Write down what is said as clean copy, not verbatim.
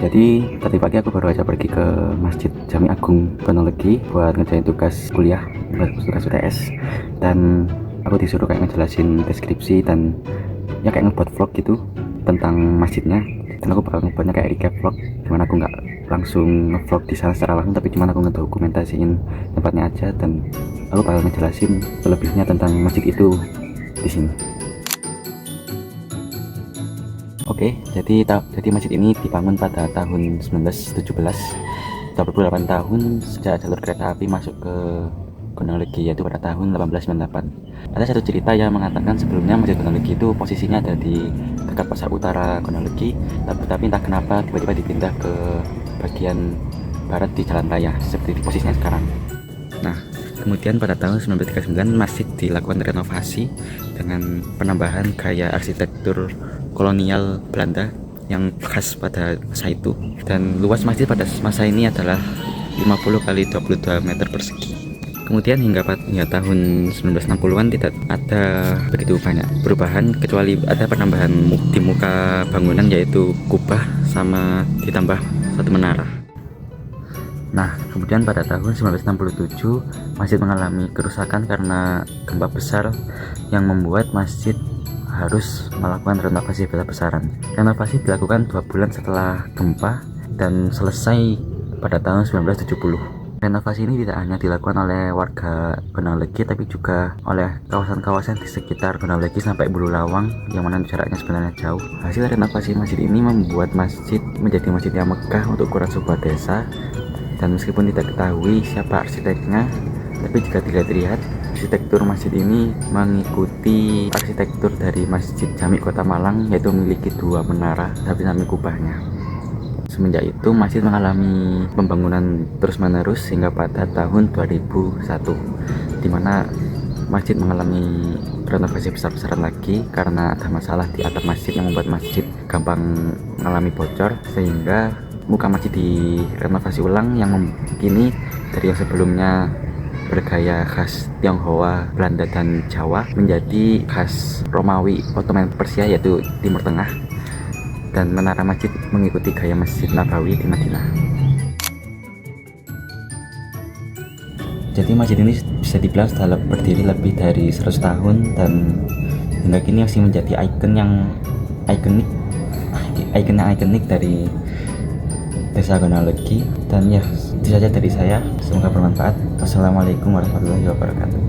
Jadi tadi pagi aku baru aja pergi ke Masjid Jami Agung Kronologi buat ngerjain tugas kuliah, tugas UTS. Dan aku disuruh kayak ngejelasin deskripsi dan ya kayak ngebuat vlog gitu tentang masjidnya. Dan aku bakal ngebuatnya kayak recap vlog, gimana aku nggak langsung ngevlog di sana secara langsung, tapi cuman aku ngedokumentasiin tempatnya aja, dan aku bakal ngejelasin selebihnya tentang masjid itu di sini. Oke, jadi masjid ini dibangun pada tahun 1917, 28 tahun sejak jalur kereta api masuk ke Kronologi, yaitu pada tahun 1898. Ada satu cerita yang mengatakan sebelumnya Masjid Kronologi itu posisinya ada di dekat pasar utara Kronologi, tapi entah kenapa tiba-tiba dipindah ke bagian barat di jalan raya seperti di posisinya sekarang. Nah, kemudian pada tahun 1939 masjid dilakukan renovasi dengan penambahan gaya arsitektur kolonial Belanda yang khas pada masa itu, dan luas masjid pada masa ini adalah 50 kali 22 meter persegi. Kemudian hingga tahun 1960-an tidak ada begitu banyak perubahan, kecuali ada penambahan di muka bangunan, yaitu kubah sama ditambah satu menara. Nah, kemudian pada tahun 1967 masjid mengalami kerusakan karena gempa besar yang membuat masjid harus melakukan renovasi besar-besaran. Renovasi dilakukan 2 bulan setelah gempa dan selesai pada tahun 1970. Renovasi ini tidak hanya dilakukan oleh warga Kronologi, tapi juga oleh kawasan-kawasan di sekitar Kronologi sampai Bulu Lawang, yang mana jaraknya sebenarnya jauh. Hasil renovasi masjid ini membuat masjid menjadi masjid yang megah untuk ukuran sebuah desa. Dan meskipun tidak ketahui siapa arsiteknya, tapi jika dilihat-lihat, arsitektur masjid ini mengikuti arsitektur dari Masjid Jami Kota Malang, yaitu memiliki 2 menara tapi samping kubahnya. Semenjak itu masjid mengalami pembangunan terus-menerus hingga pada tahun 2001, di mana masjid mengalami renovasi besar-besaran lagi karena ada masalah di atap masjid yang membuat masjid gampang mengalami bocor, sehingga muka masjid direnovasi ulang yang kini dari yang sebelumnya bergaya khas Tionghoa, Belanda, dan Jawa menjadi khas Romawi, Ottoman, Persia, yaitu Timur Tengah, dan menara masjid mengikuti gaya Masjid Nabawi di Madinah. Jadi masjid ini bisa dibilang sudah berdiri lebih dari 100 tahun dan hingga kini masih menjadi ikon yang ikonik dari desa Kronologi. Dan ya, itu saja dari saya, semoga bermanfaat. Wassalamualaikum warahmatullahi wabarakatuh.